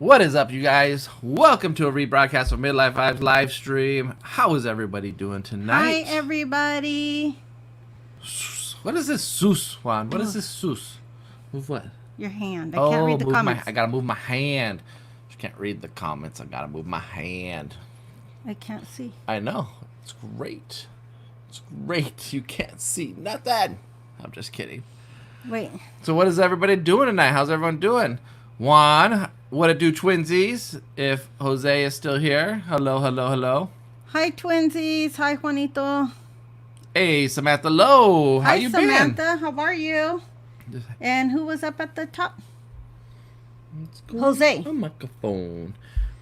What is up, you guys? Welcome to a rebroadcast of Midlife Vibes live stream. How is everybody doing tonight? Hi, everybody. What is this, Sus, Juan? What is this, Sus? Move what? Your hand. I can't read the comments. I gotta move my hand. You can't read the comments. I gotta move my hand. I can't see. I know. It's great. It's great. You can't see nothing. I'm just kidding. Wait. So what is everybody doing tonight? How's everyone doing? Juan, what it do, twinsies? If Jose is still here. Hello, hello, hello. Hi, twinsies. Hi, Juanito. Hey, Samantha Lowe. How you been? Hi, Samantha. How are you? And who was up at the top? Jose. A microphone.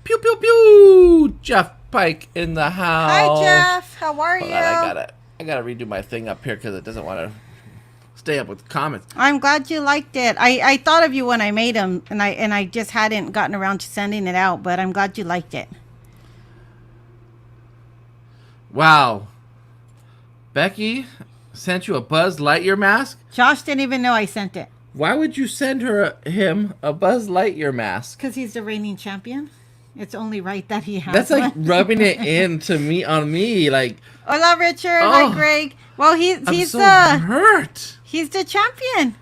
Pew, pew, pew. Jeff Pike in the house. Hi, Jeff. How are you? I gotta redo my thing up here because it doesn't want to stay up with the comments. I'm glad you liked it. I thought of you when I made them, and I just hadn't gotten around to sending it out, but I'm glad you liked it. Wow. Becky sent you a Buzz Lightyear mask? Josh didn't even know I sent it. Why would you send him a Buzz Lightyear mask? Because he's the reigning champion. It's only right that he has That's like one. rubbing it into me on me, like. Hola, Richard. Oh, hi, Greg. Well, he's so hurt. He's the champion.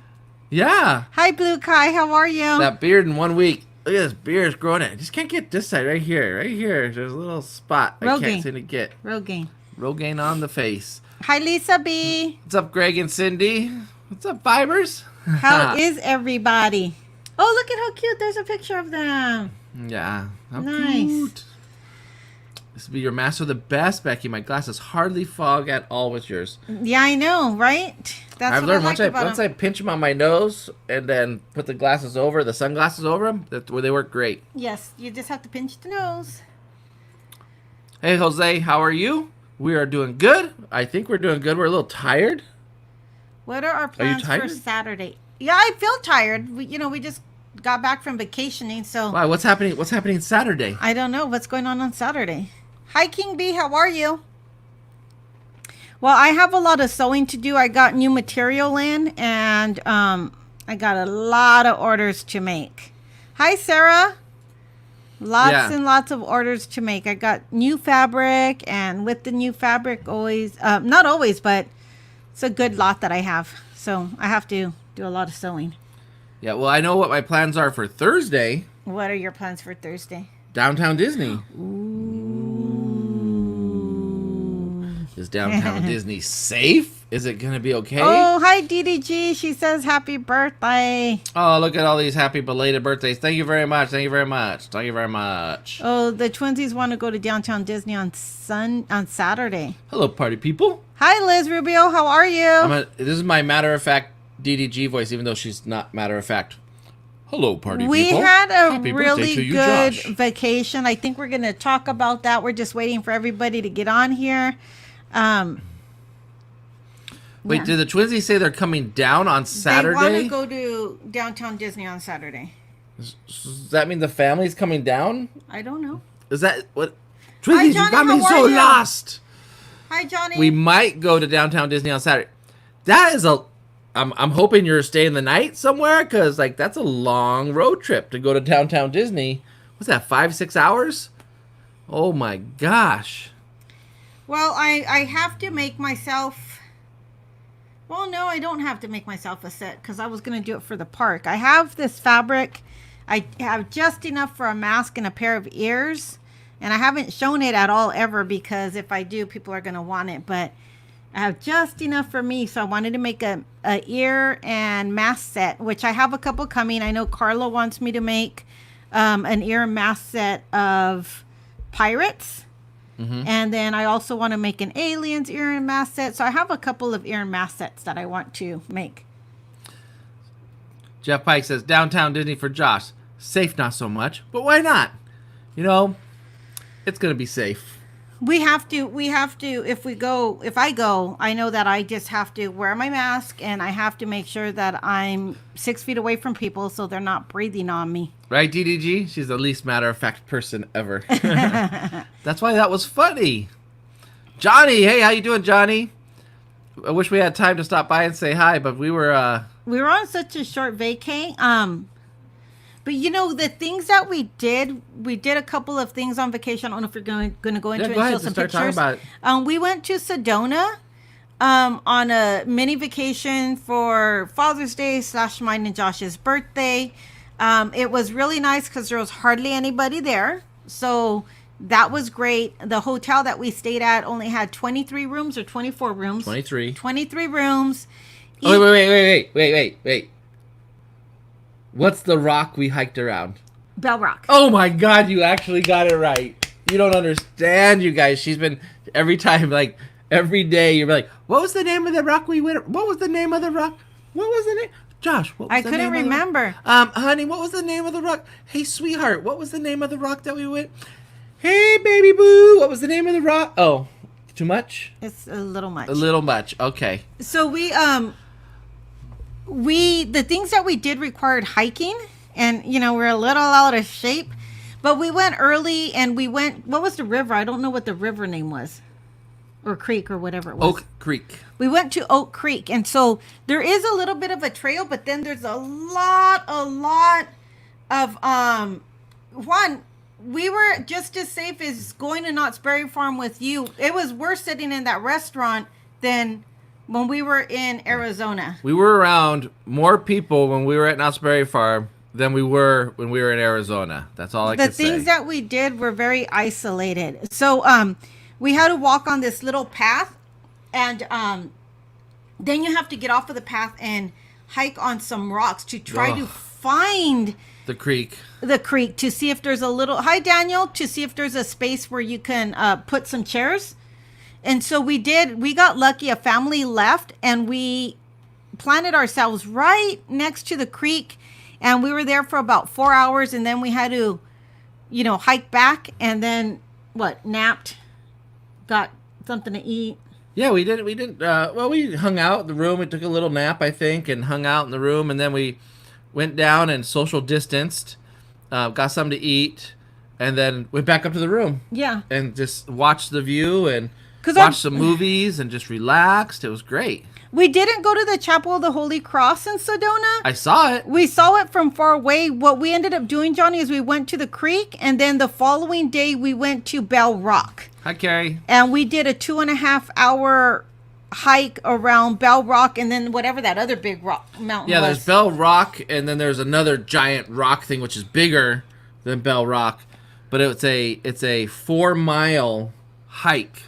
Yeah. Hi, Blue Kai. How are you? That beard in 1 week. Look at this beard growing. I just can't get this side right here. Right here. There's a little spot I can't seem to get. Rogaine. Rogaine on the face. Hi, Lisa B. What's up, Greg and Cindy? What's up, Fibers? How is everybody? Oh, look at how cute. There's a picture of them. Yeah. How nice. Cute. This will be your master the best, Becky. My glasses hardly fog at all with yours. Yeah, I know, right? That's I've what learned I like about once I pinch them on my nose and then put the sunglasses over them, that's where they work great. Yes, you just have to pinch the nose. Hey, Jose, how are you? We are doing good. I think we're doing good. We're a little tired. What are our plans for Saturday? Yeah, I feel tired. We just got back from vacationing, so. Why? What's happening? What's happening Saturday? I don't know what's going on Saturday. Hi, King B. How are you? Well, I have a lot of sewing to do. I got new material in, and I got a lot of orders to make. Hi, Sarah. Lots and lots of orders to make. I got new fabric, and with the new fabric, not always, but it's a good lot that I have. So I have to do a lot of sewing. Yeah, well, I know what my plans are for Thursday. What are your plans for Thursday? Downtown Disney. Ooh. Is Downtown Disney safe? Is it going to be okay? Oh, hi, DDG. She says happy birthday. Oh, look at all these happy belated birthdays. Thank you very much. Thank you very much. Thank you very much. Oh, the twinsies want to go to Downtown Disney on Saturday. Hello, party people. Hi, Liz Rubio. How are you? This is my matter-of-fact DDG voice, even though she's not matter-of-fact. Hello, party people. We had a Happy really to you, good Josh. vacation. I think we're going to talk about that. We're just waiting for everybody to get on here. Wait, did the twinsies say they're coming down on Saturday? They want to go to Downtown Disney on Saturday. Does that mean the family's coming down? I don't know. Is that what? Twinsies, Johnny, you got me how so are you? lost. Hi, Johnny. We might go to Downtown Disney on Saturday. That is I'm hoping you're staying the night somewhere, because that's a long road trip to go to Downtown Disney. What's that, 5-6 hours? Oh my gosh. Well, I have to make myself... Well, no, I don't have to make myself a set, because I was going to do it for the park. I have this fabric. I have just enough for a mask and a pair of ears. And I haven't shown it at all ever, because if I do, people are going to want it. But I have just enough for me, so I wanted to make a ear and mask set, which I have a couple coming. I know Carla wants me to make an ear and mask set of pirates. Mm-hmm. And then I also want to make an aliens ear and mask set. So I have a couple of ear and mask sets that I want to make. Jeff Pike says, Downtown Disney for Josh. Safe, not so much. But why not? It's going to be safe. We have to, if I go, I know that I just have to wear my mask, and I have to make sure that I'm 6 feet away from people so they're not breathing on me. Right, DDG? She's the least matter-of-fact person ever. That's why that was funny. Johnny, hey, how you doing, Johnny? I wish we had time to stop by and say hi, but we were on such a short vacay. But you know, the things that we did a couple of things on vacation. I don't know if you're going to go into it go and ahead show and some start talking pictures. about it. We went to Sedona on a mini vacation for Father's Day / mine and Josh's birthday. It was really nice because there was hardly anybody there. So that was great. The hotel that we stayed at only had 23 rooms or 24 rooms. 23. 23 rooms. Oh, wait. What's the rock we hiked around? Bell Rock. Oh my God, you actually got it right. You don't understand, you guys. She's been every time, like every day. You're like, what was the name of the rock we went? What was the name of the rock? What was the name? Josh, what was I the couldn't name remember. Of the honey, what was the name of the rock? Hey, sweetheart, what was the name of the rock that we went? Hey, baby boo, what was the name of the rock? Oh, too much? It's a little much. A little much. Okay. So we the things that we did required hiking, and you know, we're a little out of shape, but we went early and we went, what was the river? I don't know what the river name was, or creek or whatever it was. Oak Creek. We went to Oak Creek, and so there is a little bit of a trail, but then there's a lot of one, we were just as safe as going to Knott's Berry Farm with you. It was worse sitting in that restaurant than when we were in Arizona. We were around more people when we were at Knott's Berry Farm than we were when we were in Arizona. That's all I can say. The things that we did were very isolated. So we had to walk on this little path, and then you have to get off of the path and hike on some rocks to try to find the creek to see if there's a little, hi Daniel, to see if there's a space where you can put some chairs. And so we got lucky. A family left, and we planted ourselves right next to the creek, and we were there for about 4 hours, and then we had to, you know, hike back, and then napped, got something to eat. Yeah, we didn't well, we hung out in the room. We took a little nap, I think, and hung out in the room, and then we went down and social distanced, got something to eat, and then went back up to the room. Yeah. And just watched the view and watched some movies and just relaxed. It was great. We didn't go to the Chapel of the Holy Cross in Sedona. I saw it. We saw it from far away. What we ended up doing, Johnny, is we went to the creek, and then the following day we went to Bell Rock. Hi, Carrie. And we did a 2.5 hour hike around Bell Rock, and then whatever that other big rock mountain was. Yeah, there's Bell Rock, and then there's another giant rock thing which is bigger than Bell Rock, but it's a 4 mile hike.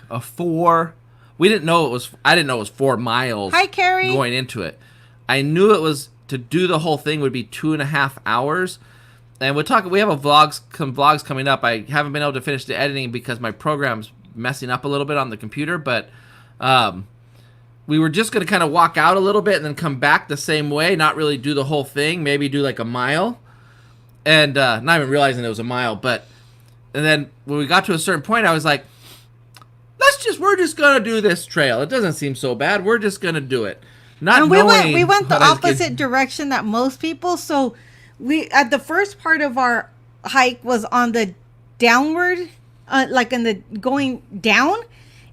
We didn't know it was. I didn't know it was 4 miles. Hi, Carrie. Going into it, I knew it was to do the whole thing would be 2.5 hours. And we'll talk. We have some vlogs coming up. I haven't been able to finish the editing because my program's messing up a little bit on the computer. But we were just going to kind of walk out a little bit and then come back the same way, not really do the whole thing. Maybe do like a mile, and not even realizing it was a mile. And then when we got to a certain point, I was like, we're just gonna do this trail. It doesn't seem so bad. We're just gonna do it. We went the opposite direction that most people. So we at the first part of our hike was on the downward, like in the going down,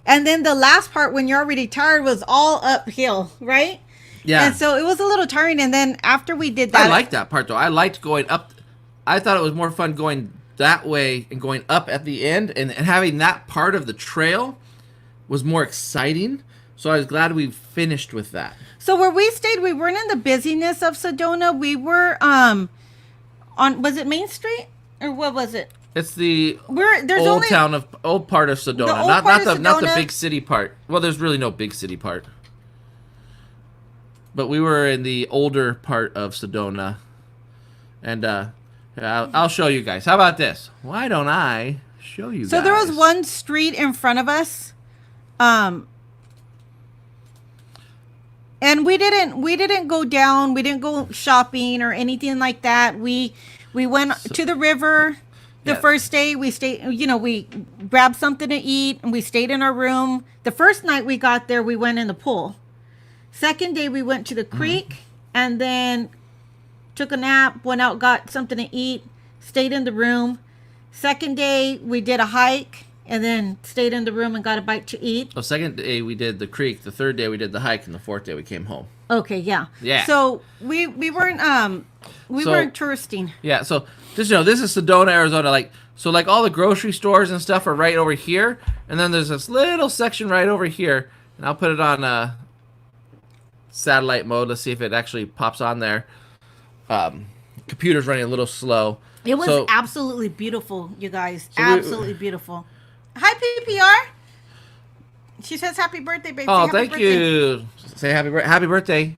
and then the last part when you're already tired was all uphill, right? Yeah. And so it was a little tiring. And then after we did that, I liked that part though. I liked going up. I thought it was more fun going that way and going up at the end, and having that part of the trail was more exciting, so I was glad we finished with that. So where we stayed, we weren't in the busyness of Sedona. We were on, was it Main Street or what was it? It's the old part of Sedona, not the big city part. Well, there's really no big city part, but we were in the older part of Sedona, and I'll show you guys. How about this? Why don't I show you guys? So there was one street in front of us. And we didn't go down. We didn't go shopping or anything like that. We went to the river. The first day we stayed, we grabbed something to eat and we stayed in our room. The first night we got there, we went in the pool. Second day we went to the creek and then took a nap, went out, got something to eat, stayed in the room. Second day we did a hike. And then stayed in the room and got a bite to eat. The second day we did the creek. The third day we did the hike, and the fourth day we came home. Okay, yeah. Yeah. So we weren't We So- weren't touristing. Yeah, so just this is Sedona, Arizona. Like all the grocery stores and stuff are right over here, and then there's this little section right over here, and I'll put it on satellite mode. Let's see if it actually pops on there. Computer's running a little slow. It was absolutely beautiful, you guys. Absolutely beautiful. Hi, PPR. She says happy birthday, baby. Oh, thank you. Say happy birthday.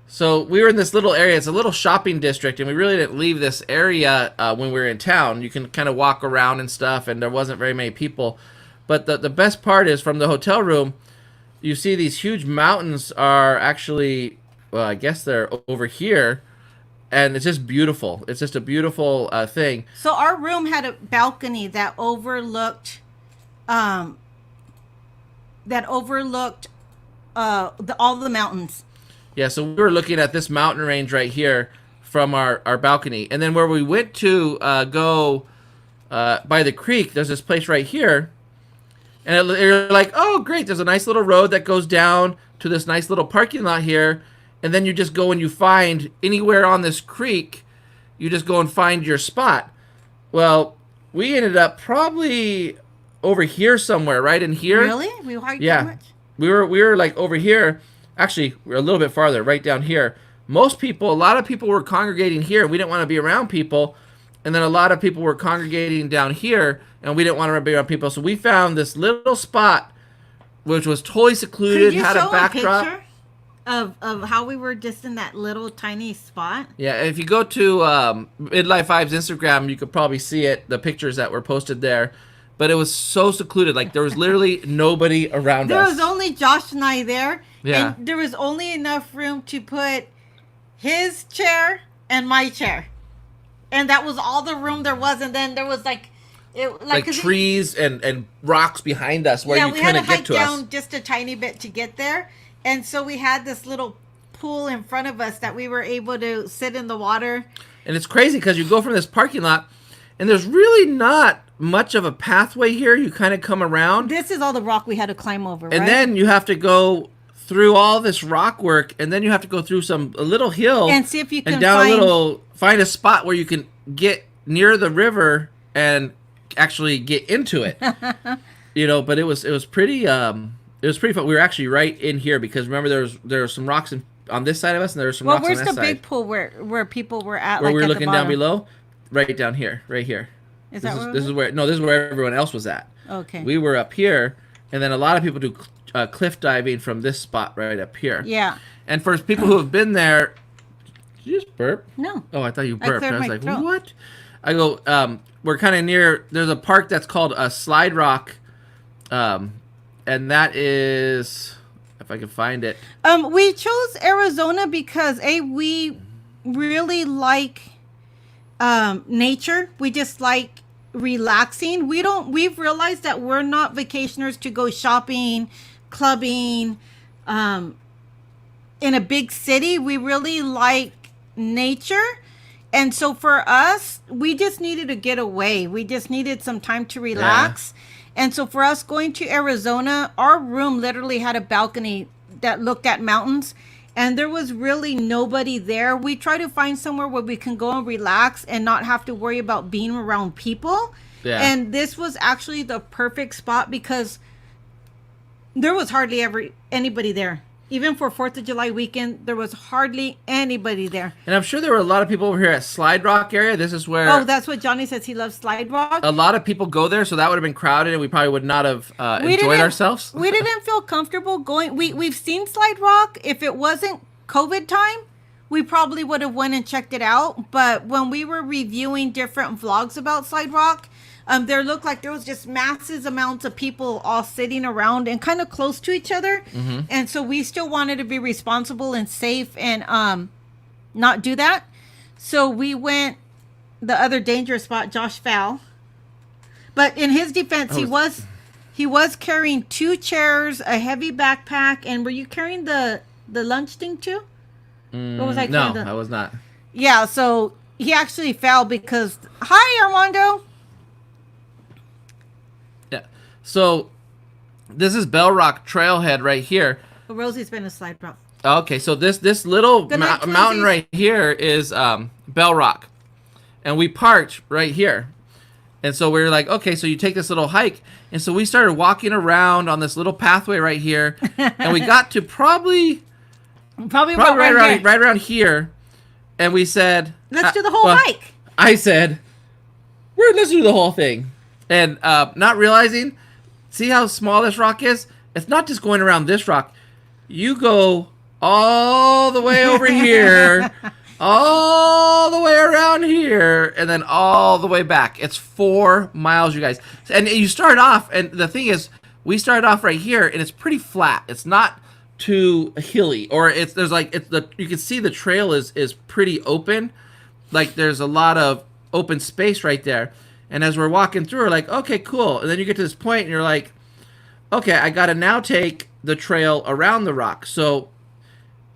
So we were in this little area. It's a little shopping district, and we really didn't leave this area when we were in town. You can kind of walk around and stuff, and there wasn't very many people. But the best part is from the hotel room, you see these huge mountains are actually, well, I guess they're over here, and it's just beautiful. It's just a beautiful thing. So our room had a balcony that overlooked, all the mountains. Yeah, so we were looking at this mountain range right here from our balcony. And then where we went to go by the creek, there's this place right here. And you're like, oh, great, there's a nice little road that goes down to this nice little parking lot here. And then you just go and you find anywhere on this creek, you just go and find your spot. Well, we ended up probably over here somewhere, right in here. Really? We hiked that much? We were like over here. Actually, we're a little bit farther, right down here. A lot of people were congregating here. We didn't want to be around people. And then a lot of people were congregating down here, and we didn't want to be around people. So we found this little spot, which was totally secluded, had a backdrop. Picture of how we were just in that little tiny spot? Yeah, if you go to Midlife Vibe's Instagram, you could probably see it, the pictures that were posted there. But it was so secluded. Like, there was literally nobody around us. There was only Josh and I there. Yeah. And there was only enough room to put his chair and my chair. And that was all the room there was. And then there was like trees and rocks behind us where you couldn't get to us. Yeah, we had to hike down just a tiny bit to get there. And so we had this little pool in front of us that we were able to sit in the water. And it's crazy because you go from this parking lot, and there's really not much of a pathway here. You kind of come around. This is all the rock we had to climb over, and then you have to go through all this rock work, and then you have to go through a little hill and see if you can find a spot where you can get near the river and actually get into it. But it was pretty fun. We were actually right in here because remember there were some rocks on this side of us, and there were some rocks on that side. Where's the big pool where people were at? Where like we were at looking down below, right down here, right here. This is where everyone else was at. Okay. We were up here, and then a lot of people do cliff diving from this spot right up here. Yeah. And for people who have been there, did you just burp? No. Oh, I thought you burped. I was like, throat. what? I go, we're kind of near, there's a park that's called Slide Rock, and that is, if I can find it. We chose Arizona because, we really like nature. We just like relaxing. We've realized that we're not vacationers to go shopping, clubbing, in a big city. We really like nature. And so for us, we just needed to get away. We just needed some time to relax. Yeah. And so for us going to Arizona, our room literally had a balcony that looked at mountains. And there was really nobody there. We try to find somewhere where we can go and relax and not have to worry about being around people. Yeah. And this was actually the perfect spot because there was hardly anybody there. Even for 4th of July weekend, there was hardly anybody there. And I'm sure there were a lot of people over here at Slide Rock area. This is where... Oh, that's what Johnny says. He loves Slide Rock. A lot of people go there, so that would have been crowded, and we probably would not have enjoyed ourselves. We didn't feel comfortable going. We've seen Slide Rock. If it wasn't COVID time, we probably would have went and checked it out. But when we were reviewing different vlogs about Slide Rock, there looked like there was just massive amounts of people all sitting around and kind of close to each other. Mm-hmm. And so we still wanted to be responsible and safe and not do that. So we went the other dangerous spot, Josh fell. But in his defense, he was carrying 2 chairs, a heavy backpack, and were you carrying the lunch thing too? What was I carrying? No, I was not. Yeah, so he actually fell because... Hi, Armando! So, this is Bell Rock Trailhead right here. Rosie's been a Slide Rock. Okay, so this little Good night, mountain twinsies. right here is Bell Rock, and we parked right here. And so we were like, okay, so you take this little hike, and so we started walking around on this little pathway right here, and we got to probably Probably about right around here, and we said, Let's do the whole well, hike. I said, let's do the whole thing, and not realizing, see how small this rock is? It's not just going around this rock. You go all the way over here, all the way around here, and then all the way back. It's 4 miles, you guys. And you start off, and the thing is, we started off right here, and it's pretty flat. It's not too hilly, or you can see the trail is pretty open. Like there's a lot of open space right there. And as we're walking through, we're like, okay, cool. And then you get to this point, and you're like, okay, I gotta now take the trail around the rock. So,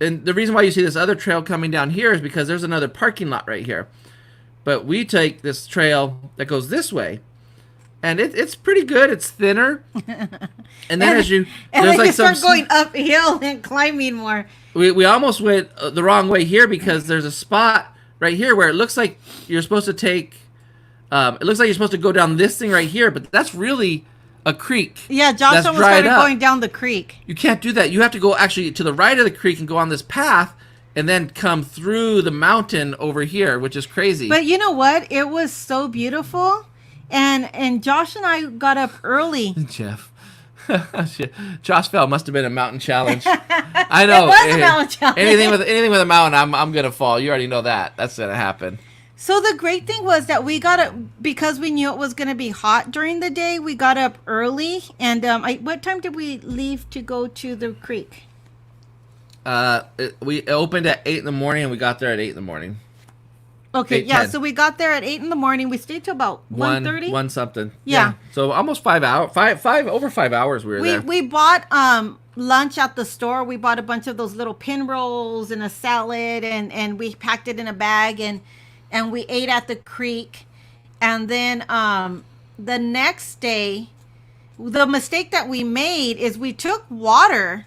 and the reason why you see this other trail coming down here is because there's another parking lot right here. But we take this trail that goes this way, and it's pretty good. It's thinner. And then there's like you start going uphill and climbing more. We almost went the wrong way here because there's a spot right here where it looks like you're supposed to take. It looks like you're supposed to go down this thing right here, but that's really a creek. Yeah, Josh almost started going down the creek. You can't do that. You have to go actually to the right of the creek and go on this path and then come through the mountain over here, which is crazy. But you know what? It was so beautiful. And Josh and I got up early. Jeff. Josh fell must have been a mountain challenge. I know. It was a mountain challenge. Anything with a mountain, I'm gonna fall. You already know that. That's gonna happen. So the great thing was that we got up because we knew it was going to be hot during the day. We got up early, and what time did we leave to go to the creek? We opened at 8 in the morning, and we got there at 8 in the morning. Okay, 8:10. So we got there at 8 in the morning. We stayed till about 1:30. One something. Yeah. So almost 5 hours. Over 5 hours we were there. We bought lunch at the store. We bought a bunch of those little pin rolls and a salad, and we packed it in a bag and we ate at the creek. And then the next day, the mistake that we made is we took water,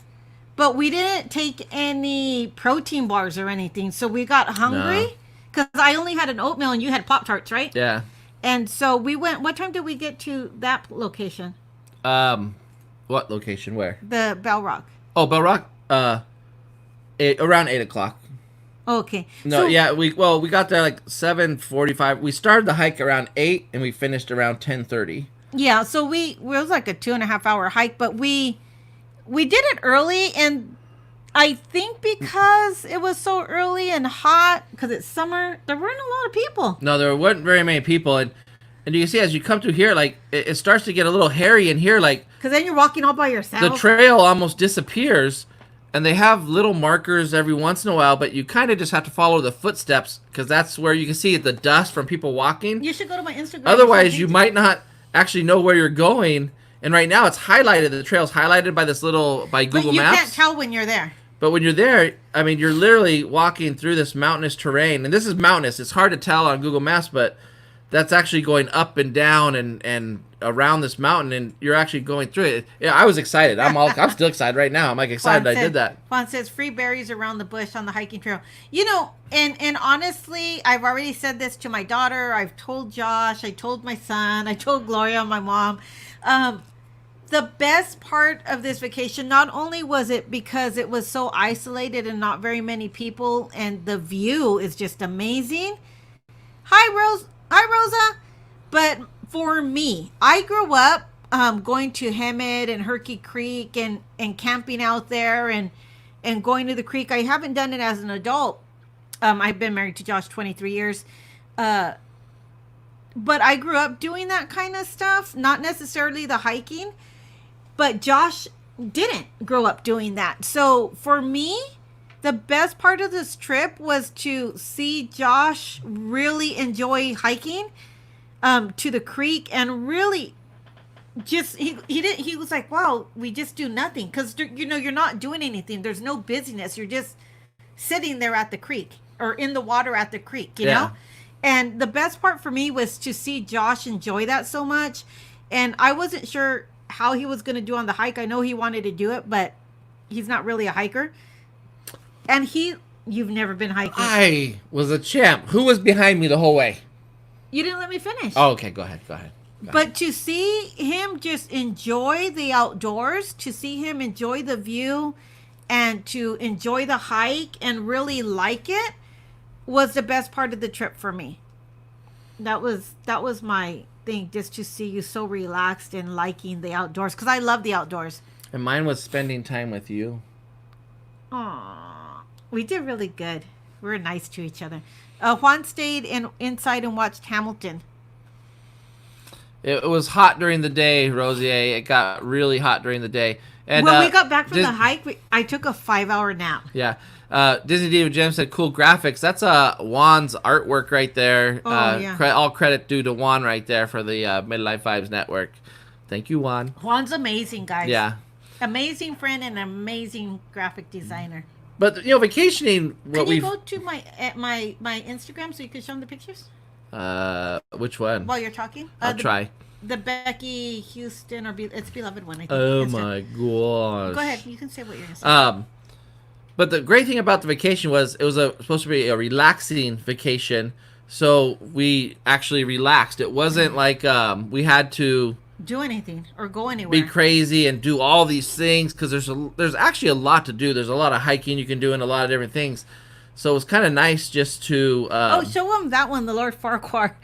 but we didn't take any protein bars or anything. So we got hungry because I only had an oatmeal and you had Pop-Tarts, right? Yeah. And so we went, what time did we get to that location? What location? Where? The Bell Rock. Oh, Bell Rock? Around 8 o'clock. Okay. No, so, yeah, we got there like 7:45. We started the hike around 8 and we finished around 10:30. Yeah, so it was like a 2.5 hour hike, but we did it early, and I think because it was so early and hot, because it's summer, there weren't a lot of people. No, there weren't very many people, and you can see as you come through here, like it starts to get a little hairy in here, like because then you're walking all by yourself. the trail almost disappears. And they have little markers every once in a while, but you kind of just have to follow the footsteps because that's where you can see the dust from people walking. You should go to my Instagram. Otherwise, you might not actually know where you're going. And right now, it's highlighted. The trail's highlighted by Google Maps. But you can't tell when you're there. But when you're there, I mean, you're literally walking through this mountainous terrain. And this is mountainous. It's hard to tell on Google Maps, but that's actually going up and down and around this mountain, and you're actually going through it. Yeah, I was excited. I'm still excited right now. I'm like excited I did that. Juan says free berries around the bush on the hiking trail. You know, and honestly, I've already said this to my daughter. I've told Josh. I told my son. I told Gloria, my mom. The best part of this vacation, not only was it because it was so isolated and not very many people, and the view is just amazing. Hi, Rosa. But for me, I grew up going to Handheld and Herky Creek and camping out there and going to the creek. I haven't done it as an adult. I've been married to Josh 23 years. But I grew up doing that kind of stuff, not necessarily the hiking. But Josh didn't grow up doing that. So for me, the best part of this trip was to see Josh really enjoy hiking to the creek, and really just he was like, wow, we just do nothing, because you're not doing anything. There's no busyness. You're just sitting there at the creek or in the water at the creek, you know. And the best part for me was to see Josh enjoy that so much. And I wasn't sure how he was going to do on the hike. I know he wanted to do it, but he's not really a hiker. And you've never been hiking. I was a champ. Who was behind me the whole way? You didn't let me finish. Oh, okay. Go ahead. Go ahead. But to see him just enjoy the outdoors, to see him enjoy the view, and to enjoy the hike and really like it was the best part of the trip for me. That was my thing, just to see you so relaxed and liking the outdoors, because I love the outdoors. And mine was spending time with you. Aww, we did really good. We were nice to each other. Juan stayed inside and watched Hamilton. It was hot during the day, Rosier. It got really hot during the day. And when we got back from the hike, I took a 5-hour nap. Yeah. Disney Diva Jim said, cool graphics. That's Juan's artwork right there. Oh, yeah. All credit due to Juan right there for the Midlife Vibes Network. Thank you, Juan. Juan's amazing, guys. Yeah. Amazing friend and amazing graphic designer. But, vacationing... Can you go to my Instagram so you can show them the pictures? Which one? While you're talking? I'll try. The Becky Houston, it's Beloved one, I think. Oh, my gosh. Go ahead. You can say what you're going to say. But the great thing about the vacation was it was supposed to be a relaxing vacation, so we actually relaxed. It wasn't like we had to do anything or go anywhere. Be crazy and do all these things, because there's actually a lot to do. There's a lot of hiking you can do and a lot of different things. So it was kind of nice just to... show them that one, the Lord Farquhar.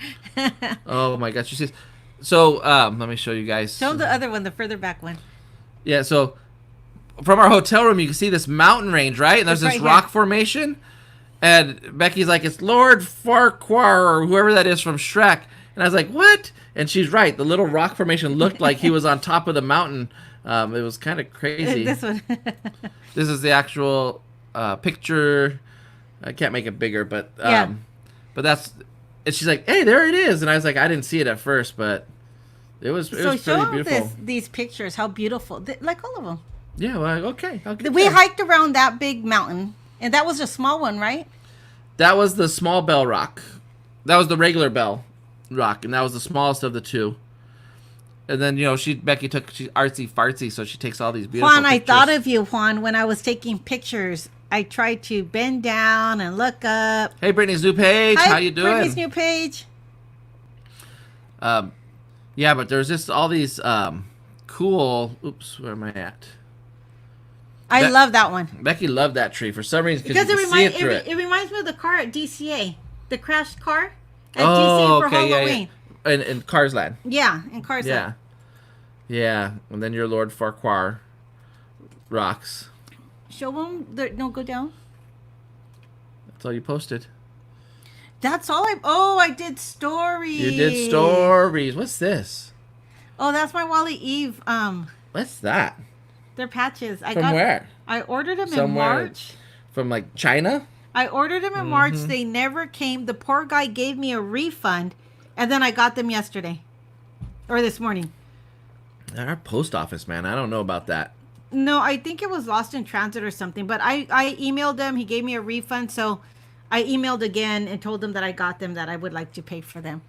Oh, my gosh. You see, so let me show you guys. Show them the other one, the further back one. Yeah, so... From our hotel room, you can see this mountain range, right? And there's this rock formation. And Becky's like, it's Lord Farquhar, or whoever that is from Shrek. And I was like, what? And she's right. The little rock formation looked like he was on top of the mountain. It was kind of crazy. This one. This is the actual picture. I can't make it bigger, but that's... And she's like, hey, there it is. And I was like, I didn't see it at first, but it was pretty beautiful. So show these pictures, how beautiful. Like all of them. Yeah, well, okay. We hiked around that big mountain, and that was a small one, right? That was the small bell rock. That was the regular bell rock, and that was the smallest of the two. And then, Becky she's artsy fartsy, so she takes all these beautiful Juan, pictures. I thought of you, Juan, when I was taking pictures. I tried to bend down and look up. Hey, Brittany's new page. Hi, how you doing? Brittany's new page. Yeah, but there's just all these cool... Oops, where am I at? I love that one. Becky loved that tree for some reason because it reminds me of the car at DCA, the crashed car at DCA for Halloween. Yeah. In Cars Land. Yeah, in Cars Land. Yeah, and then your Lord Farquhar rocks. Show them. No, go down. That's all you posted. That's all I did stories. You did stories. What's this? Oh, that's my Wally Eve. What's that? They're patches. Where? I ordered them in March. From like China? I ordered them in March. They never came. The poor guy gave me a refund, and then I got them yesterday. Or this morning. Our post office, man. I don't know about that. No, I think it was lost in transit or something. But I emailed him. He gave me a refund. So I emailed again and told him that I got them, that I would like to pay for them.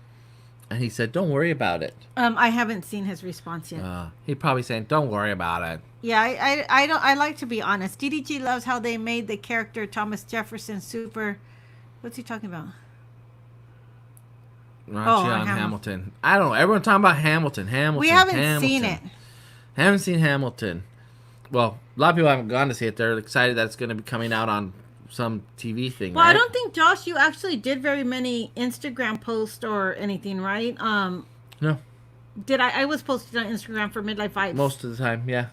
And he said, don't worry about it. I haven't seen his response yet. He'd probably saying, don't worry about it. Yeah, I like to be honest. DDG loves how they made the character Thomas Jefferson super... What's he talking about? Raunchy on Hamilton. I don't know. Everyone's talking about Hamilton. We haven't seen it. Haven't seen Hamilton. Well, a lot of people haven't gone to see it. They're excited that it's going to be coming out on some TV thing, well, right? I don't think, Josh, you actually did very many Instagram posts or anything, right? No. Did I was posted on Instagram for Midlife Vibes. Most of the time, yeah.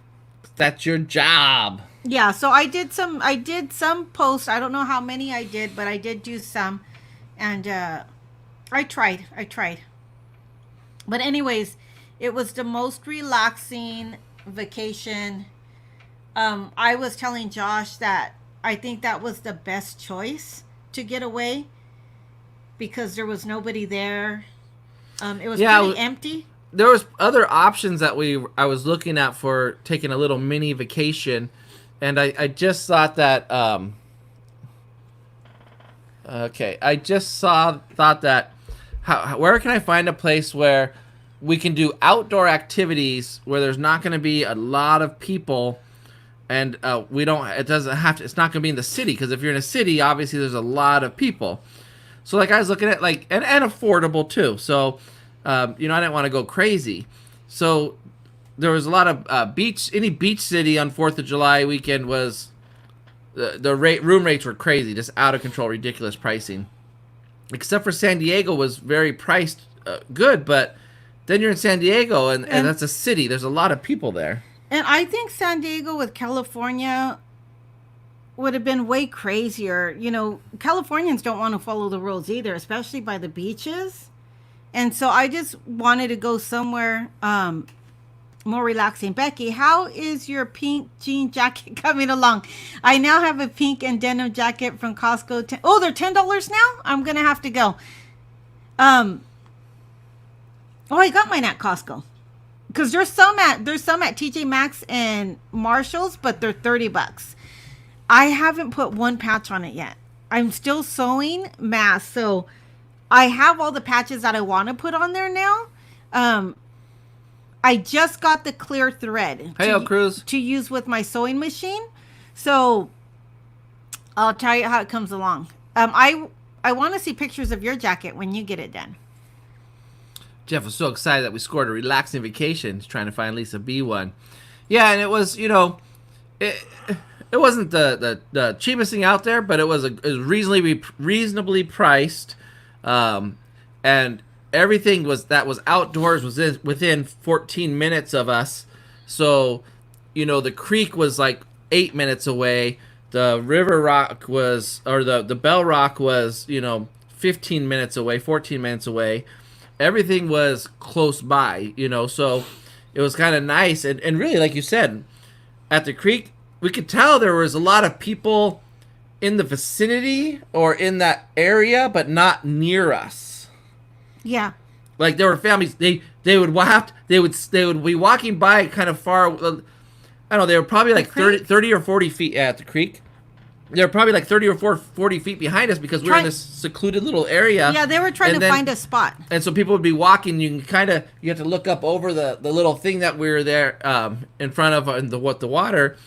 That's your job. Yeah, so I did some posts. I don't know how many I did, but I did do some. And I tried. But anyways, it was the most relaxing vacation. I was telling Josh that I think that was the best choice to get away because there was nobody there. It was pretty empty. There was other options that I was looking at for taking a little mini vacation, and I just thought that where can I find a place where we can do outdoor activities where there's not going to be a lot of people, and we don't. It doesn't have to. It's not going to be in the city because if you're in a city, obviously there's a lot of people. So like I was looking at like and affordable too. So I didn't want to go crazy. So there was a lot of beach. Any beach city on 4th of July weekend was room rates were crazy, just out of control, ridiculous pricing. Except for San Diego was very priced good, but then you're in San Diego and that's a city. There's a lot of people there. And I think San Diego with California would have been way crazier. Californians don't want to follow the rules either, especially by the beaches. And so I just wanted to go somewhere more relaxing. Becky, how is your pink jean jacket coming along? I now have a pink and denim jacket from Costco. They're $10 now? I'm going to have to go. I got mine at Costco. Because there's some at TJ Maxx and Marshall's, but they're $30. I haven't put one patch on it yet. I'm still sewing masks, so I have all the patches that I want to put on there now. I just got the clear thread to use with my sewing machine, so I'll tell you how it comes along. I want to see pictures of your jacket when you get it done. Jeff was so excited that we scored a relaxing vacation. He's trying to find Lisa B one. Yeah, and it was, it wasn't the cheapest thing out there, but it was reasonably priced, and everything that was outdoors was within 14 minutes of us. So, the creek was like 8 minutes away. The River Rock the Bell Rock was 15 minutes away, 14 minutes away. Everything was close by, so it was kind of nice. And really, like you said, at the creek, we could tell there was a lot of people in the vicinity or in that area, but not near us. Yeah. Like there were families, they would be walking by kind of far. I don't know, they were probably like 30 or 40 feet at the creek. They were probably like 30 or 40 feet behind us because we were in this secluded little area. Yeah, they were trying to find a spot. And so people would be walking. You have to look up over the little thing that we were there in front of the water.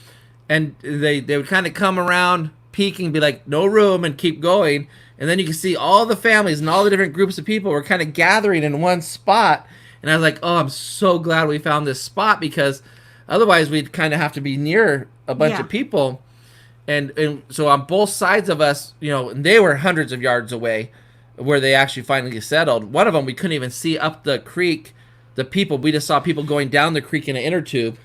And they would kind of come around, peeking, be like, no room, and keep going. And then you can see all the families and all the different groups of people were kind of gathering in one spot. And I was like, oh, I'm so glad we found this spot because otherwise we'd kind of have to be near a bunch of people. And so on both sides of us, and they were hundreds of yards away where they actually finally settled. One of them, we couldn't even see up the creek, the people. We just saw people going down the creek in an inner tube.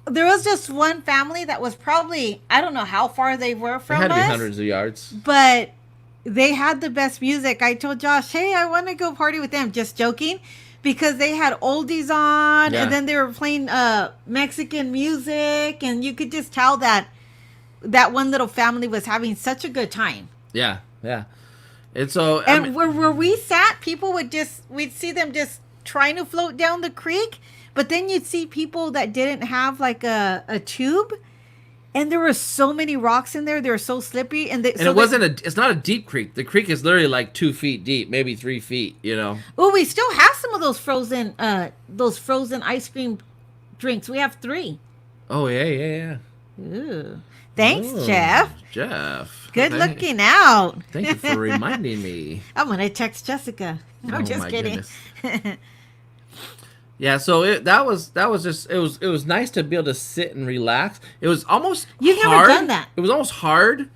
There was just one family that was probably, I don't know how far they were from us. It had to be hundreds of yards. But they had the best music. I told Josh, hey, I want to go party with them. Just joking. Because they had oldies on. Yeah. And then they were playing Mexican music. And you could just tell that one little family was having such a good time. Yeah, yeah. And so... where we sat, we'd see them just trying to float down the creek. But then you'd see people that didn't have like a tube, and there were so many rocks in there. They were so slippery, it's not a deep creek. The creek is literally like 2 feet deep, maybe 3 feet. Well, we still have some of those frozen ice cream drinks. We have 3. Oh yeah. Ooh. Thanks, Jeff. Good looking out. Thank you for reminding me. I'm gonna text Jessica. I'm just kidding. Yeah, so that was nice to be able to sit and relax. It was almost You've never done that. It was almost hard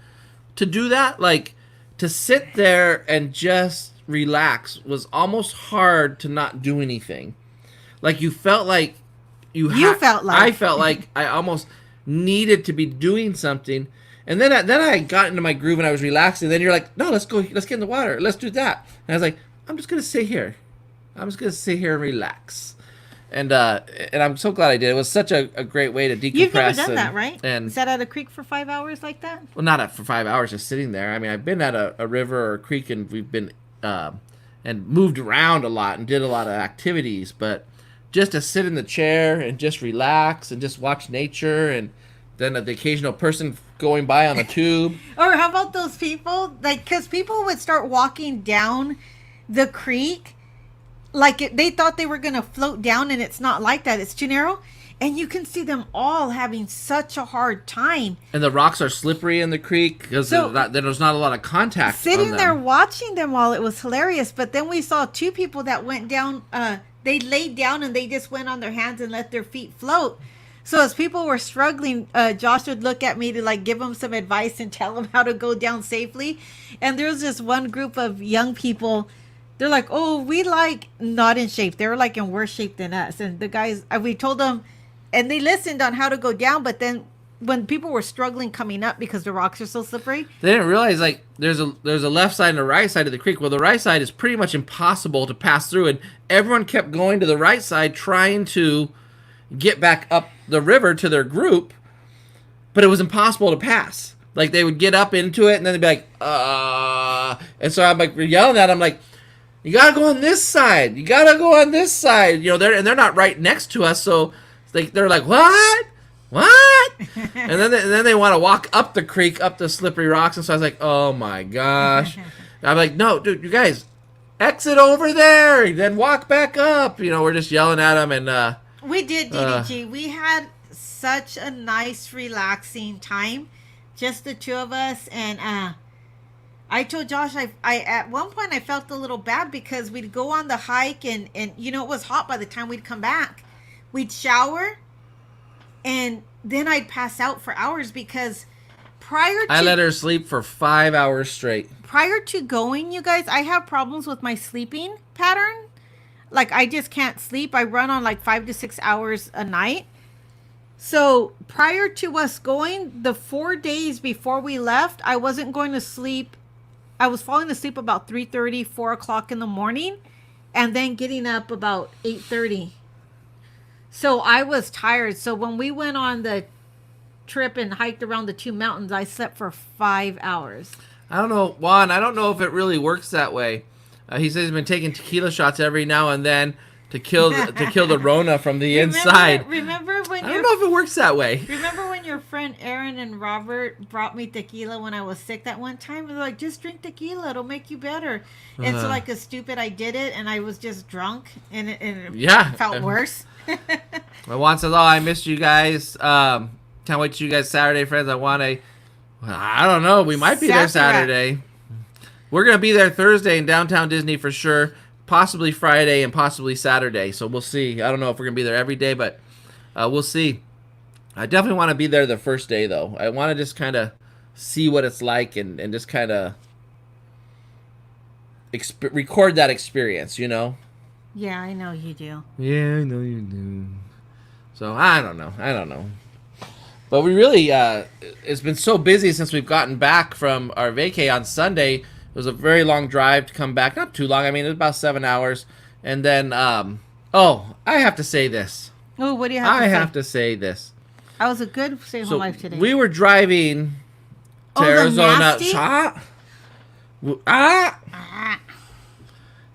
to do that. Like to sit there and just relax was almost hard to not do anything. Like you felt like I felt like I almost needed to be doing something. And then I got into my groove and I was relaxing. And then you're like, no, let's get in the water. Let's do that. And I was like, I'm just gonna sit here. I'm just gonna sit here and relax. And I'm so glad I did. It was such a great way to decompress. You've never done that, right? And sat at a creek for 5 hours like that? Well, not for 5 hours, just sitting there. I mean, I've been at a river or a creek, and we've been and moved around a lot and did a lot of activities. But just to sit in the chair and just relax and just watch nature, and then the occasional person going by on a tube. Or how about those people? Like, because people would start walking down the creek. Like they thought they were going to float down, and it's not like that. It's too narrow. And you can see them all having such a hard time. And the rocks are slippery in the creek because there's not a lot of contact. Sitting on them. there watching them all, it was hilarious. But then we saw two people that went down. They laid down and they just went on their hands and let their feet float. So as people were struggling, Josh would look at me to like give them some advice and tell them how to go down safely. And there was this one group of young people. They're like, oh, we like not in shape. They were like in worse shape than us. And the guys, we told them, and they listened on how to go down. But then when people were struggling coming up because the rocks are so slippery, they didn't realize like there's a left side and a right side of the creek. Well, the right side is pretty much impossible to pass through, and everyone kept going to the right side trying to get back up the river to their group, but it was impossible to pass. Like they would get up into it and then they'd be like, and so I'm like yelling at them like, you gotta go on this side. You gotta go on this side. You know, they're not right next to us, so they're like, what? And then they want to walk up the creek, up the slippery rocks, and so I was like, oh my gosh. I'm like, no, dude, you guys, exit over there, then walk back up. You know, we're just yelling at them, and we did, DDG. We had such a nice, relaxing time, just the two of us, and I told Josh, I at one point I felt a little bad because we'd go on the hike and you know, it was hot by the time we'd come back. We'd shower and then I'd pass out for hours because I let her sleep for 5 hours straight. Prior to going, you guys, I have problems with my sleeping pattern. Like I just can't sleep. I run on like 5 to 6 hours a night. So prior to us going, the 4 days before we left, I wasn't going to sleep. I was falling asleep about 3:30, 4 o'clock in the morning, and then getting up about 8:30. So I was tired. So when we went on the trip and hiked around the two mountains, I slept for 5 hours. I don't know, Juan. I don't know if it really works that way. He says he's been taking tequila shots every now and then to kill the Rona from the inside. Remember when I don't know if it works that way. Remember when your friend Aaron and Robert brought me tequila when I was sick that one time? They're like, just drink tequila, it'll make you better. And so like a stupid, I did it, and I was just drunk, and it felt worse. My Juan says, "Oh, I missed you guys. Can't wait to see you guys Saturday, friends. I don't know. We might be there Saturday. We're gonna be there Thursday in downtown Disney for sure." Possibly Friday and possibly Saturday. So we'll see. I don't know if we're going to be there every day, but we'll see. I definitely want to be there the first day, though. I want to just kind of see what it's like and just kind of record that experience, you know? Yeah, I know you do. Yeah, I know you do. So I don't know. But we really, it's been so busy since we've gotten back from our vacay on Sunday. It was a very long drive to come back. Not too long. I mean, it was about 7 hours. And then, I have to say this. Oh, what do you have to say? I have to say this. I was a good stay-at-home life today. We were driving to Arizona.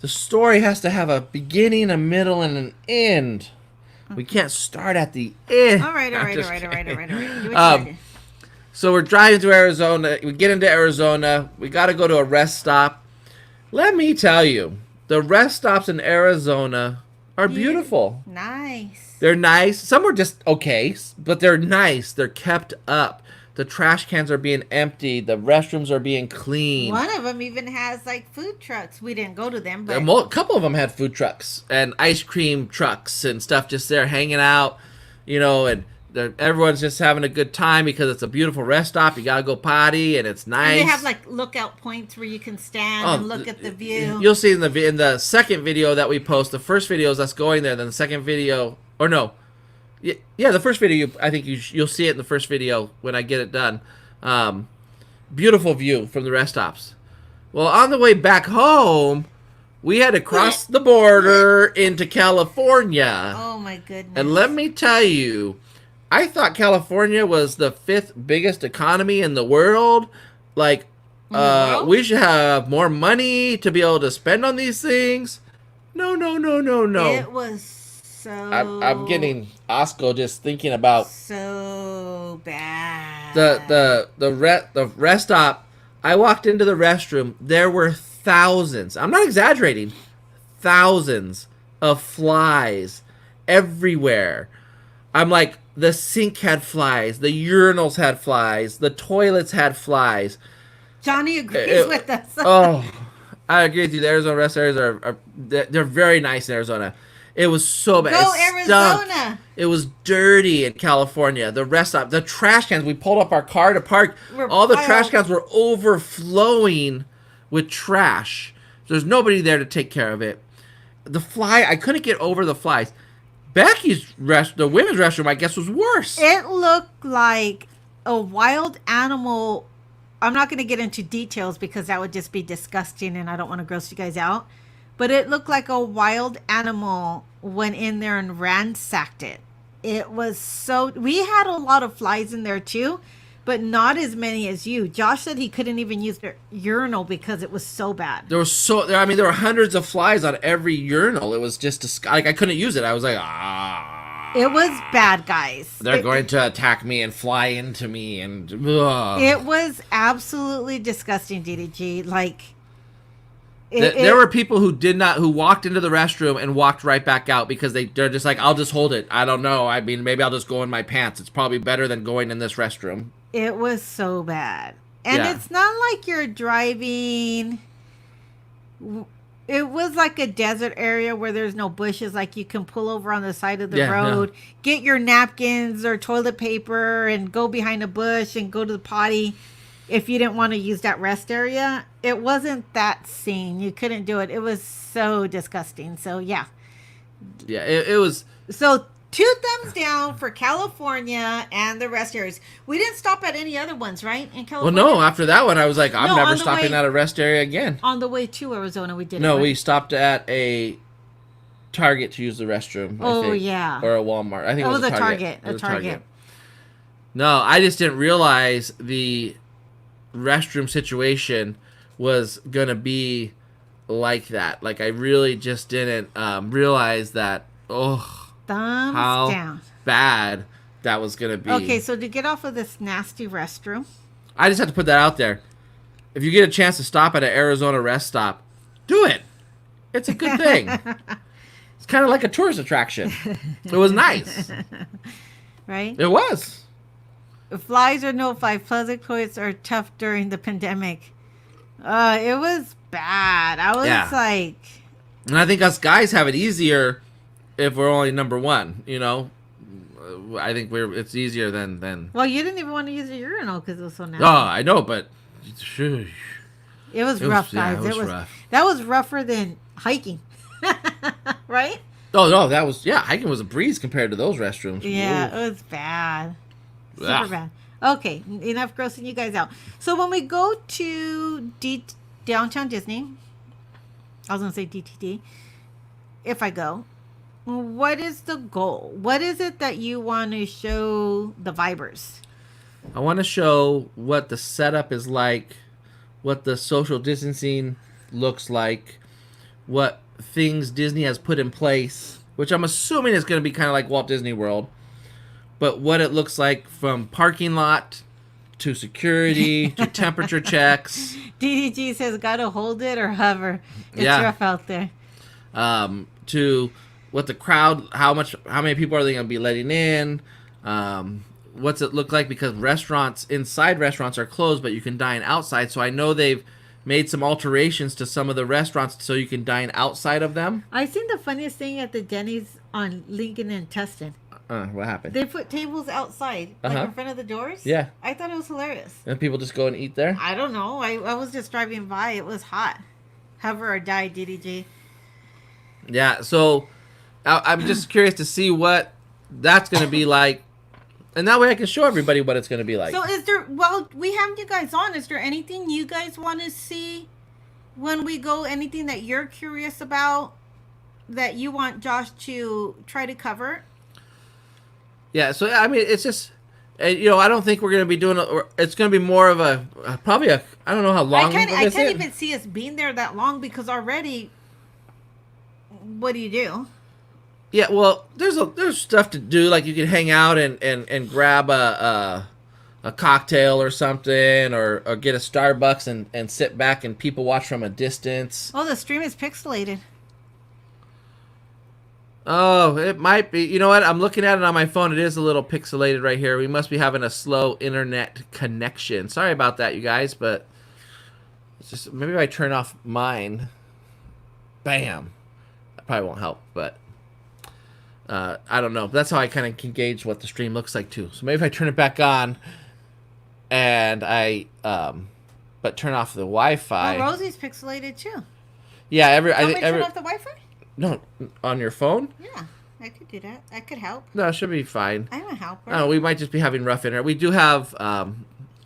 The story has to have a beginning, a middle, and an end. Okay. We can't start at the end. All right. Do what you gotta do. So we're driving to Arizona. We get into Arizona. We got to go to a rest stop. Let me tell you, the rest stops in Arizona are beautiful. Nice. They're nice. Some are just okay, but they're nice. They're kept up. The trash cans are being emptied. The restrooms are being cleaned. One of them even has like food trucks. We didn't go to them, but a couple of them had food trucks and ice cream trucks and stuff just there hanging out, you know, and everyone's just having a good time because it's a beautiful rest stop. You gotta go potty, and it's nice. And they have like lookout points where you can stand and look at the view. You'll see in the second video that we post. The first video is us going there. Then the second video, or no, yeah, the first video. I think you'll see it in the first video when I get it done. Beautiful view from the rest stops. Well, on the way back home, we had to cross the border into California. Oh my goodness! And let me tell you, I thought California was the 5th biggest economy in the world. Like, we should have more money to be able to spend on these things. No. It was so... I'm getting Osco just thinking about... So bad. The rest stop. I walked into the restroom. There were thousands. I'm not exaggerating. Thousands of flies everywhere. I'm like, the sink had flies, the urinals had flies, the toilets had flies. Johnny agrees with us. Oh, I agree with you. The Arizona rest areas they're very nice in Arizona. It was so bad. Go It stunk. Arizona. It was dirty in California. The rest stop, the trash cans. We pulled up our car to park. All the trash cans were overflowing with trash. There's nobody there to take care of it. The fly, I couldn't get over the flies. Becky's the women's restroom, I guess, was worse. It looked like a wild animal. I'm not going to get into details because that would just be disgusting and I don't want to gross you guys out. But it looked like a wild animal went in there and ransacked it. It was so... We had a lot of flies in there too, but not as many as you. Josh said he couldn't even use the urinal because it was so bad. There were hundreds of flies on every urinal. It was just like I couldn't use it. I was like, ah. It was bad, guys. They're going to attack me and fly into me, and ugh. It was absolutely disgusting, DDG. Like, there were people who walked into the restroom and walked right back out because they're just like, I'll just hold it. I don't know. I mean, maybe I'll just go in my pants. It's probably better than going in this restroom. It was so bad. And It's not like you're driving. It was like a desert area where there's no bushes. Like you can pull over on the side of the road, get your napkins or toilet paper and go behind a bush and go to the potty if you didn't want to use that rest area. It wasn't that scene. You couldn't do it. It was so disgusting. So, yeah. Yeah, it was. So, 2 thumbs down for California and the rest areas. We didn't stop at any other ones, right? In California? Well, no. After that one, I was like, I'm never stopping at a rest area again. On the way to Arizona, we did. No, we stopped at a Target to use the restroom. Oh, I think, yeah. or a Walmart. I think it was a Target. A Target. No, I just didn't realize the restroom situation was gonna be like that. Like I really just didn't realize that. Oh. Thumbs how down. Bad that was gonna be. Okay, so to get off of this nasty restroom, I just have to put that out there. If you get a chance to stop at an Arizona rest stop, do it. It's a good thing. It's kind of like a tourist attraction. It was nice, right? It was. Flies or no flies, public toilets are tough during the pandemic. It was bad. I was like, and I think us guys have it easier. If we're only number one, you know, I think it's easier than. Well, you didn't even want to use a urinal because it was so nasty. Oh, I know, but it was rough, guys. It was rough. That was rougher than hiking, right? Oh no, hiking was a breeze compared to those restrooms. Yeah, Ooh. it was bad, super bad. Okay, enough grossing you guys out. So when we go to Downtown Disney, I was gonna say DTD. If I go. What is the goal? What is it that you want to show the Vibers? I want to show what the setup is like, what the social distancing looks like, what things Disney has put in place, which I'm assuming is going to be kind of like Walt Disney World, but what it looks like from parking lot to security to temperature checks. DDG says, gotta hold it or hover. It's rough out there. To what the crowd, how many people are they going to be letting in? What's it look like? Because inside restaurants are closed, but you can dine outside. So I know they've made some alterations to some of the restaurants so you can dine outside of them. I seen the funniest thing at the Denny's on Lincoln and Tustin. What happened? They put tables outside, like in front of the doors. Yeah. I thought it was hilarious. And people just go and eat there? I don't know. I was just driving by. It was hot. Hover or die, DDG. Yeah, so I'm just curious to see what that's going to be like. And that way I can show everybody what it's going to be like. So we have you guys on. Is there anything you guys want to see when we go? Anything that you're curious about that you want Josh to try to cover? Yeah, so I mean, it's just, I don't think we're going to be doing it's going to be more of probably I don't know how long. I can't even see us being there that long because already, what do you do? Yeah, well, there's stuff to do. Like you can hang out and grab a cocktail or something, or get a Starbucks and sit back and people watch from a distance. Oh, the stream is pixelated. Oh, it might be. You know what? I'm looking at it on my phone. It is a little pixelated right here. We must be having a slow internet connection. Sorry about that, you guys, but it's just maybe if I turn off mine. Bam. That probably won't help, but I don't know. That's how I kind of can gauge what the stream looks like too. So maybe if I turn it back on and I but turn off the Wi-Fi. Well, Rosie's pixelated too. Yeah, Turn off the Wi-Fi? No, on your phone? Yeah, I could do that. I could help. No, it should be fine. I'm a helper. Oh, we might just be having rough internet. We do have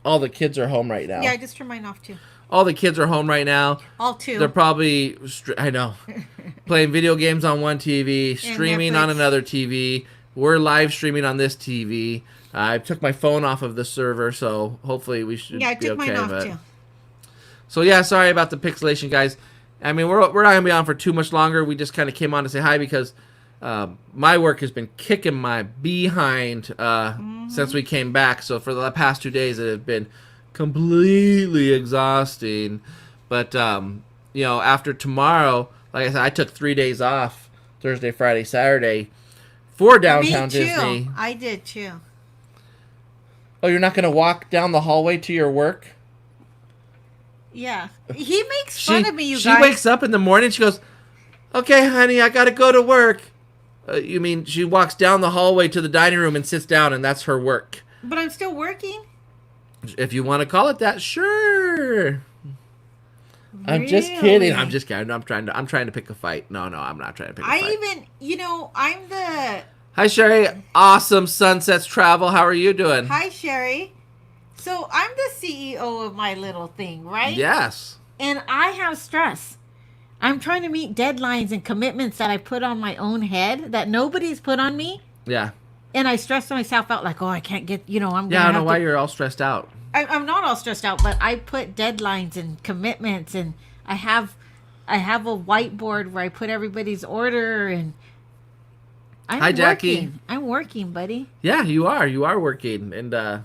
all the kids are home right now. Yeah, I just turned mine off too. All the kids are home right now. All two. They're probably, I know, playing video games on one TV, streaming on another TV. We're live streaming on this TV. I took my phone off of the server, so hopefully we should be okay. Yeah, I took mine off too. So yeah, sorry about the pixelation, guys. I mean, we're not going to be on for too much longer. We just kind of came on to say hi because my work has been kicking my behind since we came back. So for the past 2 days, it has been completely exhausting. But, you know, after tomorrow, like I said, I took 3 days off, Thursday, Friday, Saturday, for downtown Disney. I did too. Oh, you're not going to walk down the hallway to your work? Yeah. He makes fun of me, you guys. She wakes up in the morning, she goes, okay, honey, I got to go to work. You mean she walks down the hallway to the dining room and sits down, and that's her work. But I'm still working. If you want to call it that, sure. Really? I'm just kidding. I'm just kidding. I'm trying to pick a fight. No, I'm not trying to pick a fight. I'm the... Hi, Sherry. Awesome Sunsets Travel. How are you doing? Hi, Sherry. So I'm the CEO of my little thing, right? Yes. And I have stress. I'm trying to meet deadlines and commitments that I put on my own head that nobody's put on me. Yeah. And I stress myself out like, oh, I can't get, I'm going to I don't know why you're all stressed out. I'm not all stressed out, but I put deadlines and commitments, and I have a whiteboard where I put everybody's order, and Hi, Jackie. I'm working, buddy. Yeah, you are. You are working, and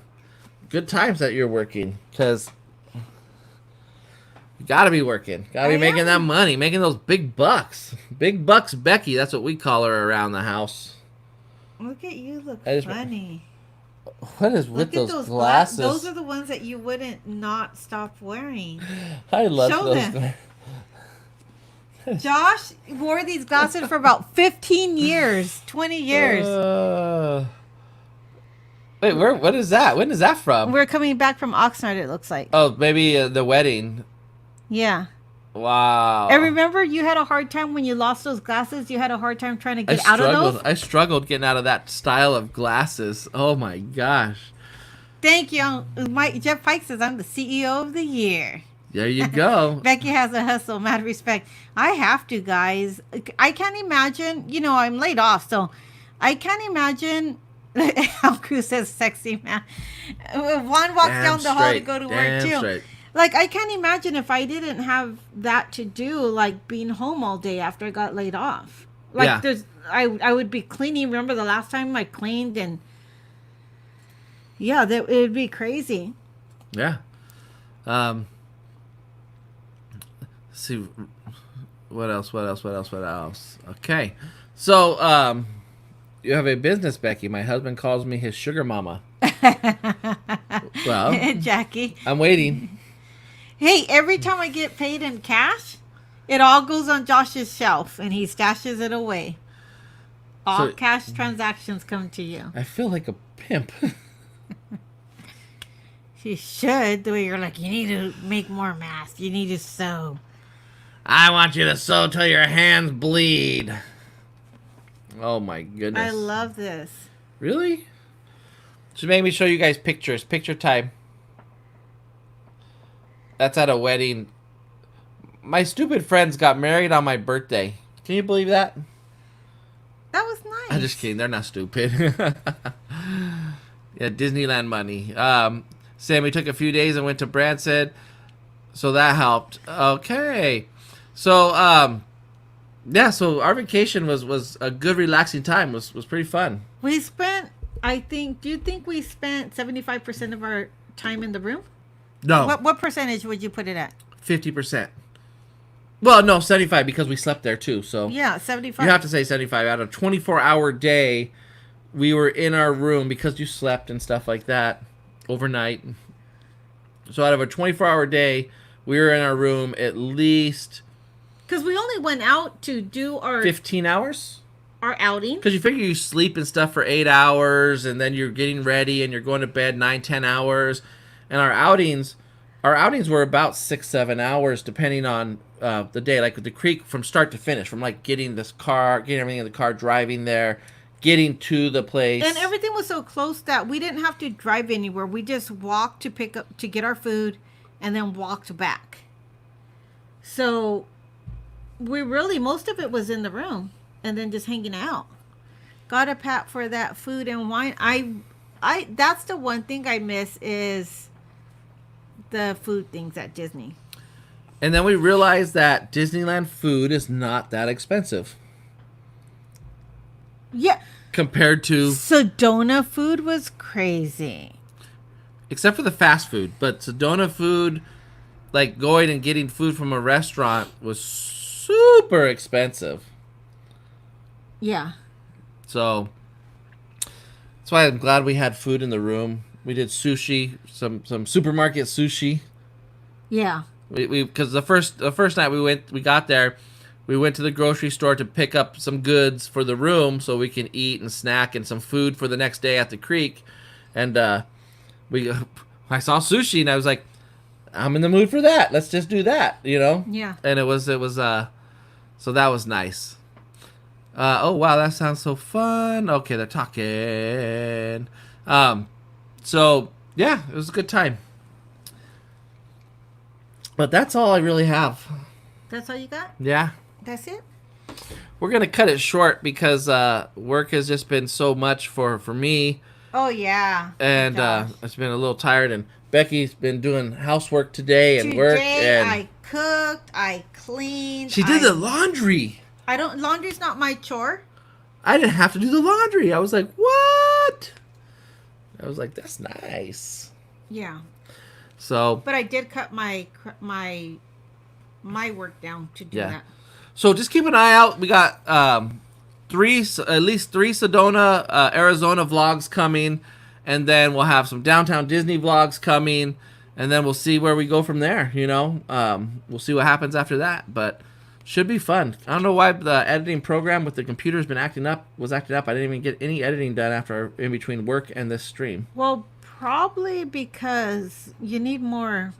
good times that you're working, because you gotta be working. Gotta be making that money, making those big bucks. Big bucks, Becky. That's what we call her around the house. Look at you, look funny. What is with those glasses? Those are the ones that you wouldn't not stop wearing. I love Show those. them. Josh wore these glasses for about 15 years, 20 years. Wait, what is that? When is that from? We're coming back from Oxnard, it looks like. Oh, maybe the wedding. Yeah. Wow. And remember, you had a hard time when you lost those glasses? You had a hard time trying to get out of those? I struggled getting out of that style of glasses. Oh, my gosh. Thank you. Jeff Pike says, I'm the CEO of the year. There you go. Becky has a hustle. Mad respect. I have to, guys. I can't imagine. I'm laid off, so I can't imagine. Al Cruz says, sexy man. Juan walks down the hall to go to work, too. Straight. Like, I can't imagine if I didn't have that to do, like, being home all day after I got laid off. Like, I would be cleaning. Remember the last time I cleaned? And, yeah, it would be crazy. Yeah. Let's see. What else? Okay. So, you have a business, Becky. My husband calls me his sugar mama. Well, Jackie. I'm waiting. Hey, every time I get paid in cash, it all goes on Josh's shelf, and he stashes it away. All cash transactions come to you. I feel like a pimp. You should. The way you're like, you need to make more masks. You need to sew. I want you to sew till your hands bleed. Oh, my goodness. I love this. Really? Just make me show you guys pictures. Picture time. That's at a wedding. My stupid friends got married on my birthday. Can you believe that? That was nice. I'm just kidding. They're not stupid. Yeah, Disneyland money. Sammy took a few days and went to Branson. So that helped. Okay. So, yeah, so our vacation was a good, relaxing time. Was pretty fun. We spent, do you think we spent 75% of our time in the room? No. What percentage would you put it at? 50%. Well, no, 75 because we slept there too. So Yeah, you 75. have to say 75 out of a 24-hour day. We were in our room because you slept and stuff like that overnight. So out of a 24-hour day, we were in our room at least Because we only went out to do 15 hours. our outing. Because you figure you sleep and stuff for 8 hours, and then you're getting ready and you're going to bed 9, 10 hours. And our outings were about 6, 7 hours, depending on the day. Like with the creek, from start to finish, from like getting everything in the car, driving there, getting to the place. And everything was so close that we didn't have to drive anywhere. We just walked to get our food and then walked back. So most of it was in the room and then just hanging out. Got a pat for that food and wine. I that's the one thing I miss is the food things at Disney. And then we realized that Disneyland food is not that expensive. Yeah. Compared to... Sedona food was crazy. Except for the fast food. But Sedona food, like going and getting food from a restaurant, was super expensive. Yeah. So, that's why I'm glad we had food in the room. We did sushi, some supermarket sushi. Yeah. Because the first night we got there, we went to the grocery store to pick up some goods for the room so we can eat and snack and some food for the next day at the creek. And I saw sushi and I was like, I'm in the mood for that. Let's just do that, you know? Yeah. And it was so that was nice. Oh wow, that sounds so fun. Okay, they're talking. So yeah, it was a good time. But that's all I really have. That's all you got? Yeah. That's it? We're going to cut it short because work has just been so much for me. Oh, yeah. And it's been a little tired. And Becky's been doing housework today and work. And I cooked. I cleaned. She did the laundry. Laundry's not my chore. I didn't have to do the laundry. I was like, what? I was like, that's nice. Yeah. So. But I did cut my work down to do that. So just keep an eye out. We got at least three Sedona, Arizona vlogs coming, and then we'll have some downtown Disney vlogs coming, and then we'll see where we go from there. You know, we'll see what happens after that, but should be fun. I don't know why the editing program with the computer's been acting up. I didn't even get any editing done in between work and this stream. Well, probably because you need more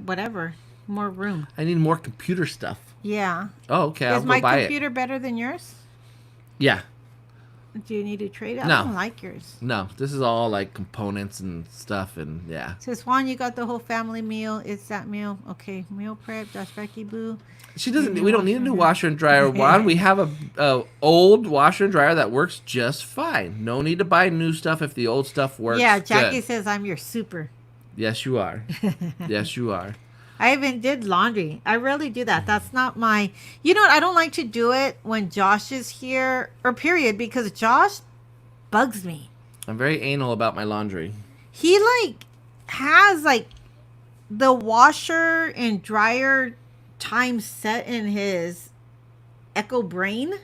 room. I need more computer stuff. Yeah. Oh, okay. I'll Is go my buy computer better than yours? Yeah. Do you need to trade it? No. I don't like yours. No, this is all like components and stuff, and yeah. Says Juan, you got the whole family meal. It's that meal. Okay, meal prep. That's Becky Boo. She doesn't. We don't need a new washer and dryer. Juan, we have a old washer and dryer that works just fine. No need to buy new stuff if the old stuff works. Yeah, Jackie good. says I'm your super. Yes, you are. Yes, you are. I even did laundry. I rarely do that. That's not my... You know what? I don't like to do it when Josh is here, or period, because Josh bugs me. I'm very anal about my laundry. He, has, the washer and dryer time set in his Echo brain.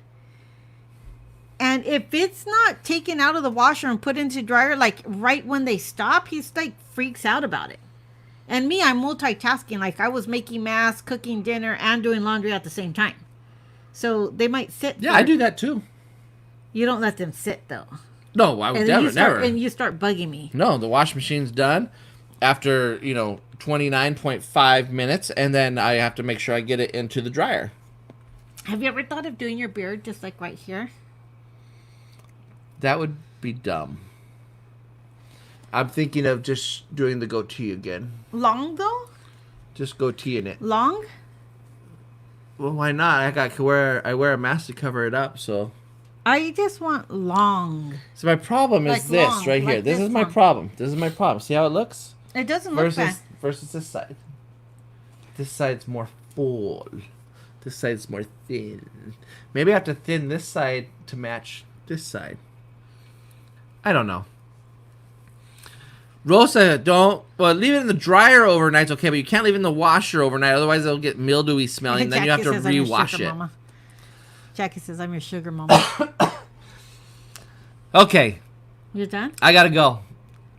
And if it's not taken out of the washer and put into dryer, right when they stop, he's, freaks out about it. And me, I'm multitasking. I was making masks, cooking dinner, and doing laundry at the same time. So they might sit. Yeah, I do that too. You don't let them sit, though. No, I would never. And you start bugging me. No, the wash machine's done after, 29.5 minutes, and then I have to make sure I get it into the dryer. Have you ever thought of doing your beard just right here? That would be dumb. I'm thinking of just doing the goatee again. Long, though? Just goateeing it. Long? Well, why not? I wear a mask to cover it up, so. I just want long. So my problem is this long, right here. This is my problem. This is my problem. See how it looks? It doesn't look bad. Versus this side. This side's more full. This side's more thin. Maybe I have to thin this side to match this side. I don't know. Rosa, don't. Well, leave it in the dryer overnight's okay, but you can't leave it in the washer overnight. Otherwise, it'll get mildewy smelling. Then you have to rewash it. Mama. Jackie says, I'm your sugar mama. Okay. You're done? I got to go.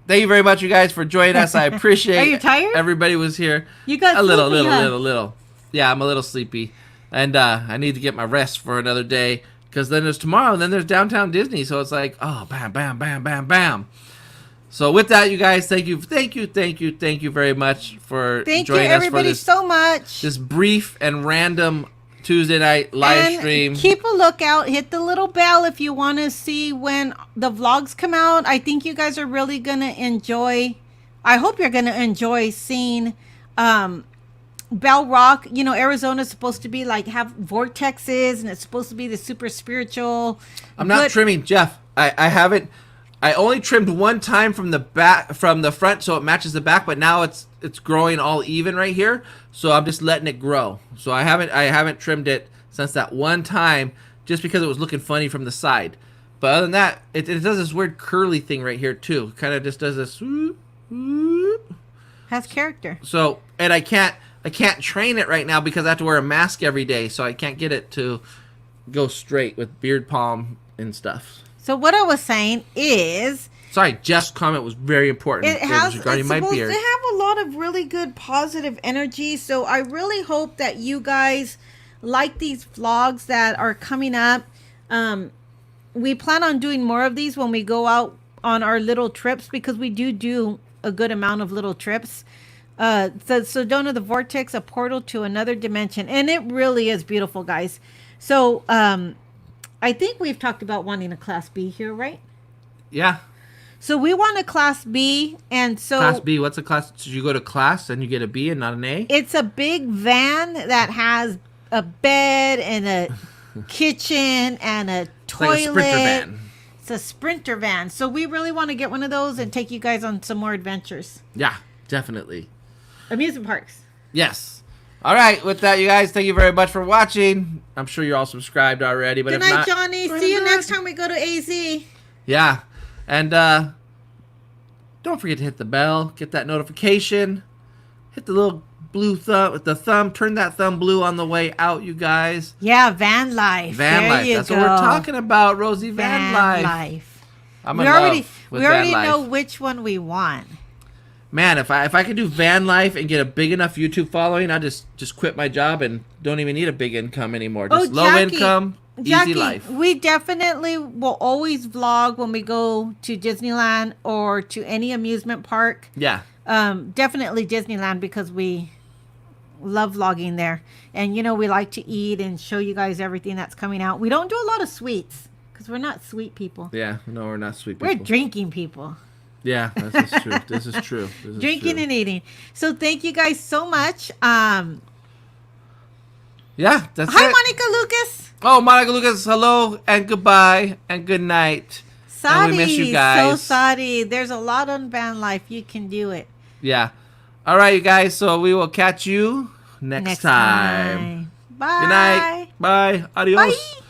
Thank you very much, you guys, for joining us. I appreciate it. Are you tired? Everybody was here. You got a little. huh? Yeah, I'm a little sleepy. And I need to get my rest for another day. Because then there's tomorrow, and then there's Downtown Disney. So it's like, oh, bam, bam, bam, bam, bam. So with that, you guys, thank you very much for joining us for everybody so much. This brief and random Tuesday night live stream. Keep a lookout. Hit the little bell if you want to see when the vlogs come out. I think you guys are really going to enjoy. I hope you're going to enjoy seeing Bell Rock. You know, Arizona's supposed to be like have vortexes, and it's supposed to be the super spiritual. I'm not trimming, Jeff. I haven't. I only trimmed one time from the back, from the front, so it matches the back. But now it's growing all even right here, so I'm just letting it grow. So I haven't trimmed it since that one time, just because it was looking funny from the side. But other than that, it does this weird curly thing right here too. Kind of just does this. Whoop, whoop. Has character. So, and I can't train it right now because I have to wear a mask every day, so I can't get it to go straight with beard palm and stuff. So what I was saying is... Sorry, Jeff's comment was very important. It has, regarding my beard. They have a lot of really good positive energy, so I really hope that you guys like these vlogs that are coming up. We plan on doing more of these when we go out on our little trips, because we do a good amount of little trips. The Sedona, the Vortex, a portal to another dimension. And it really is beautiful, guys. So, I think we've talked about wanting a Class B here, right? Yeah. So we want a Class B, and so... Class B, what's a class? So you go to class and you get a B and not an A? It's a big van that has a bed and a kitchen and a toilet. Like a Sprinter van. It's a Sprinter van. So we really want to get one of those and take you guys on some more adventures. Yeah, definitely. Amusement parks. Yes. All right, with that, you guys, thank you very much for watching. I'm sure you're all subscribed already, but Good if night, not, Johnny. See you next time we go to AZ. Yeah, and don't forget to hit the bell, get that notification, hit the little blue thumb with the thumb, turn that thumb blue on the way out, you guys. Yeah, van life. Van life. That's what we're talking about, Rosie. Van life. I'm in love with we already know which one we want. Man, if I could do van life and get a big enough YouTube following, I'd just quit my job and don't even need a big income anymore. Just low income, easy life. We definitely will always vlog when we go to Disneyland or to any amusement park. Yeah. Definitely Disneyland, because we love vlogging there. And, you know, we like to eat and show you guys everything that's coming out. We don't do a lot of sweets because we're not sweet people. Yeah, no, we're not sweet people. We're drinking people. Yeah, this is true. This is true. Drinking and eating. So thank you guys so much. Yeah, that's Hi, it. Monica Lucas. Oh, Monica Lucas, hello and goodbye and good night. Sorry, and we miss you guys. So sorry. There's a lot on van life. You can do it. Yeah. All right, you guys. So we will catch you next time. Bye. Good night. Bye. Adios. Bye.